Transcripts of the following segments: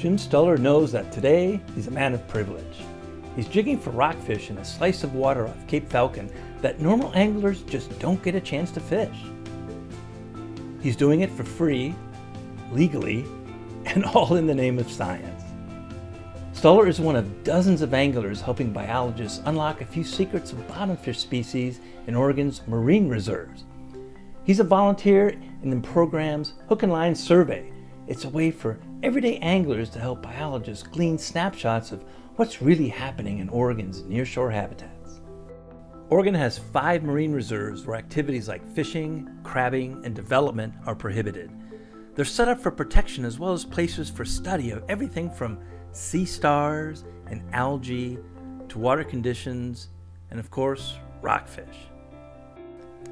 Jim Stuller knows that today he's a man of privilege. He's jigging for rockfish in a slice of water off Cape Falcon that normal anglers just don't get a chance to fish. He's doing it for free, legally, and all in the name of science. Stuller is one of dozens of anglers helping biologists unlock a few secrets of bottomfish species in Oregon's marine reserves. He's a volunteer in the program's Hook and Line Survey. It's a way for everyday anglers to help biologists glean snapshots of what's really happening in Oregon's nearshore habitats. Oregon has 5 marine reserves where activities like fishing, crabbing, and development are prohibited. They're set up for protection as well as places for study of everything from sea stars and algae to water conditions and, of course, rockfish.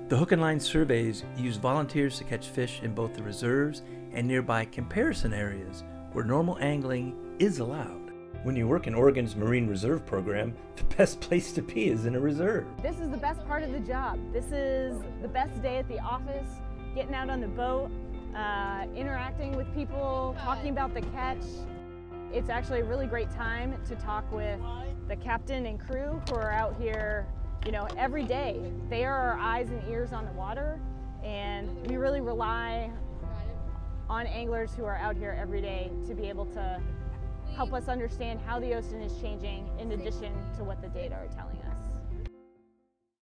The Hook and Line surveys use volunteers to catch fish in both the reserves and nearby comparison areas where normal angling is allowed. When you work in Oregon's Marine Reserve program, the best place to be is in a reserve. This is the best part of the job. This is the best day at the office, getting out on the boat, interacting with people, talking about the catch. It's actually a really great time to talk with the captain and crew who are out here, every day. They are our eyes and ears on the water, and we really rely on anglers who are out here every day to be able to help us understand how the ocean is changing in addition to what the data are telling us.